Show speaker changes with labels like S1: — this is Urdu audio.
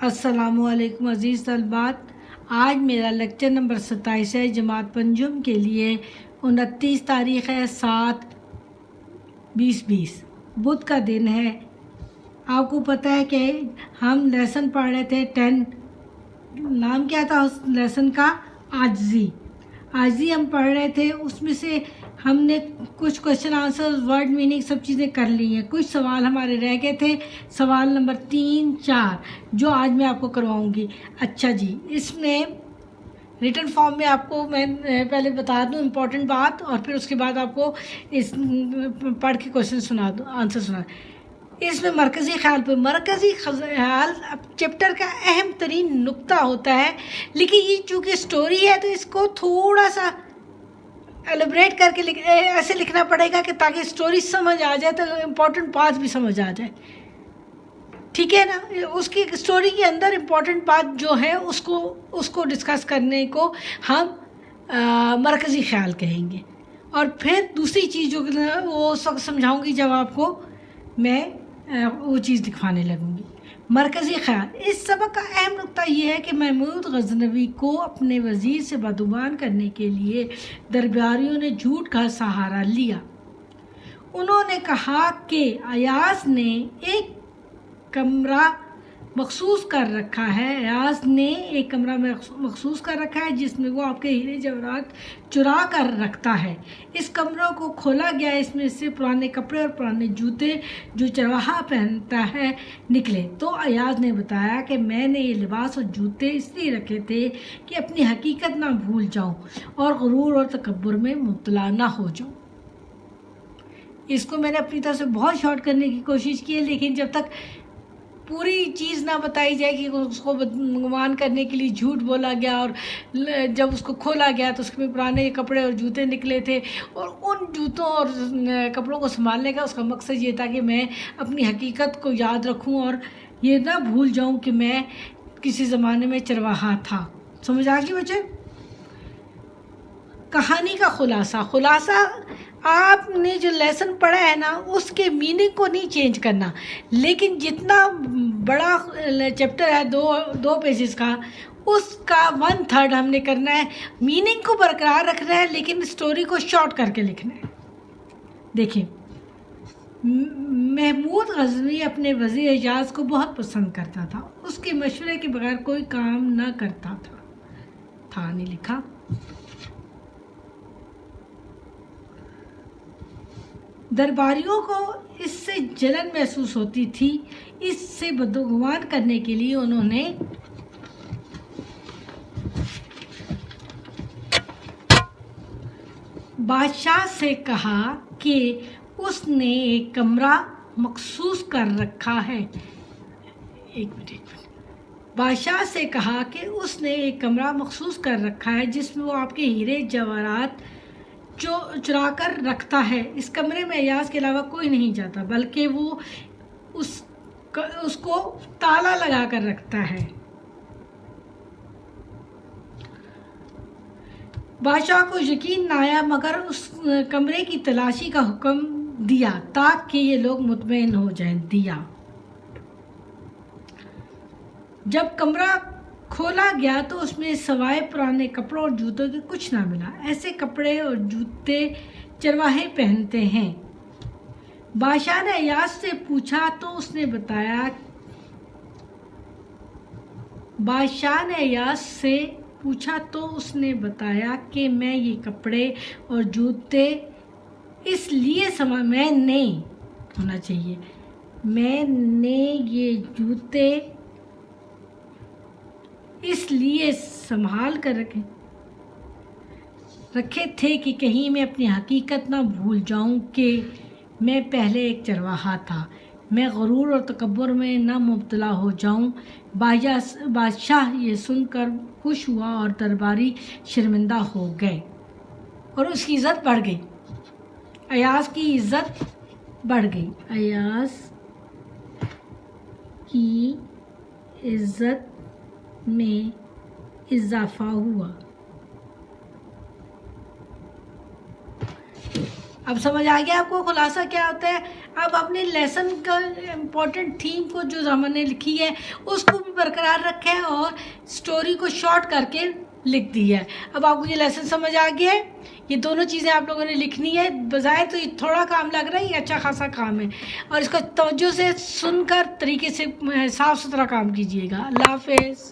S1: السلام علیکم عزیز طلبات، آج میرا لیکچر نمبر 27 ہے جماعت پنجم کے لیے۔ 29 تاریخ ہے 7/20/20 بدھ کا دن ہے۔ آپ کو پتہ ہے کہ ہم لیسن پڑھ رہے تھے 10، نام کیا تھا اس لیسن کا؟ عاجزی ہم پڑھ رہے تھے۔ اس میں سے ہم نے کچھ کوشچن آنسر، ورڈ میننگ سب چیزیں کر لی ہیں۔ کچھ سوال ہمارے رہ گئے تھے، سوال نمبر 3، 4 جو آج میں آپ کو کرواؤں گی۔ اچھا جی، اس میں ریٹن فارم میں آپ کو میں پہلے بتا دوں امپورٹنٹ بات، اور پھر اس کے بعد آپ کو اس پڑھ کے کوشچن آنسر سنا۔ اس میں مرکزی خیال پر، مرکزی خیال چیپٹر کا اہم ترین نقطہ ہوتا ہے، لیکن یہ چونکہ سٹوری ہے تو اس کو تھوڑا سا ایلیبریٹ کر کے ایسے لکھنا پڑے گا کہ تاکہ سٹوری سمجھ آ جائے، تو امپورٹنٹ بات بھی سمجھ آ جائے، ٹھیک ہے نا؟ اس کی سٹوری کے اندر امپورٹنٹ بات جو ہے اس کو ڈسکس کرنے کو ہم مرکزی خیال کہیں گے۔ اور پھر دوسری چیز جو وہ اس وقت سمجھاؤں گی جب آپ کو میں وہ چیز دکھانے لگوں گی۔ مرکزی خیال، اس سبق کا اہم نقطہ یہ ہے کہ محمود غزنوی کو اپنے وزیر سے بدگمان کرنے کے لیے درباریوں نے جھوٹ کا سہارا لیا۔ انہوں نے کہا کہ ایاز نے ایک کمرہ مخصوص کر رکھا ہے جس میں وہ آپ کے ہیرے جواہرات چرا کر رکھتا ہے۔ اس کمروں کو کھولا گیا، اس میں سے پرانے کپڑے اور پرانے جوتے جو چرواہا پہنتا ہے نکلے۔ تو ایاز نے بتایا کہ میں نے یہ لباس اور جوتے اس لیے رکھے تھے کہ اپنی حقیقت نہ بھول جاؤں اور غرور اور تکبر میں مبتلا نہ ہو جاؤں۔ اس کو میں نے اپنی طرف سے بہت شارٹ کرنے کی کوشش کی ہے، لیکن جب تک پوری چیز نہ بتائی جائے کہ اس کو بدگمان کرنے کے لیے جھوٹ بولا گیا، اور جب اس کو کھولا گیا تو اس میں پرانے کپڑے اور جوتے نکلے تھے، اور ان جوتوں اور کپڑوں کو سنبھالنے کا اس کا مقصد یہ تھا کہ میں اپنی حقیقت کو یاد رکھوں اور یہ نہ بھول جاؤں کہ میں کسی زمانے میں چرواہا تھا۔ سمجھ آ گئی بچے؟ کہانی کا خلاصہ آپ نے جو لیسن پڑھا ہے نا، اس کے میننگ کو نہیں چینج کرنا، لیکن جتنا بڑا چیپٹر ہے 2 پیجز کا، اس کا 1/3 ہم نے کرنا ہے، میننگ کو برقرار رکھنا ہے لیکن سٹوری کو شارٹ کر کے لکھنا ہے۔ دیکھیں، محمود غزنوی اپنے وزیر ایاز کو بہت پسند کرتا تھا، اس کے مشورے کے بغیر کوئی کام نہ کرتا تھا نہیں لکھا۔ درباریوں کو اس سے جلن محسوس ہوتی تھی، اس سے بدگمان کرنے کے لیے انہوں نے بادشاہ سے کہا کہ اس نے ایک کمرہ مخصوص کر رکھا ہے۔ بادشاہ سے کہا کہ اس نے ایک کمرہ مخصوص کر رکھا ہے جس میں وہ آپ کے ہیرے جواہرات چرا کر رکھتا ہے۔ اس کمرے میں ایاز کے علاوہ کوئی نہیں جاتا، بلکہ وہ اس کو تالا لگا کر رکھتا ہے۔ بادشاہ کو یقین نہ آیا، مگر اس کمرے کی تلاشی کا حکم دیا تاکہ یہ لوگ مطمئن ہو جائیں۔ جب کمرہ کھولا گیا تو اس میں سوائے پرانے کپڑوں اور جوتوں کے کچھ نہ ملا۔ ایسے کپڑے اور جوتے چرواہے پہنتے ہیں۔ بادشاہ نے ایاز سے پوچھا تو اس نے بتایا کہ میں یہ کپڑے اور جوتے اس لیے سنبھال کر رکھے تھے کہ کہیں میں اپنی حقیقت نہ بھول جاؤں کہ میں پہلے ایک چرواہا تھا، میں غرور اور تکبر میں نہ مبتلا ہو جاؤں۔ بادشاہ یہ سن کر خوش ہوا اور درباری شرمندہ ہو گئے اور اس کی عزت بڑھ گئی۔ ایاز کی عزت میں اضافہ ہوا۔ اب سمجھ آ گیا آپ کو خلاصہ کیا ہوتا ہے؟ اب اپنے لیسن کا امپورٹنٹ تھیم کو جو ہم نے لکھی ہے اس کو بھی برقرار رکھا ہے اور اسٹوری کو شارٹ کر کے لکھ دی ہے. اب آپ کو یہ لیسن سمجھ آ گیا ہے. یہ دونوں چیزیں آپ لوگوں نے لکھنی ہے. بظاہر تو یہ تھوڑا کام لگ رہا ہے, یہ اچھا خاصا کام ہے, اور اس کو توجہ سے سن کر طریقے سے صاف ستھرا کام کیجیے گا. اللہ حافظ.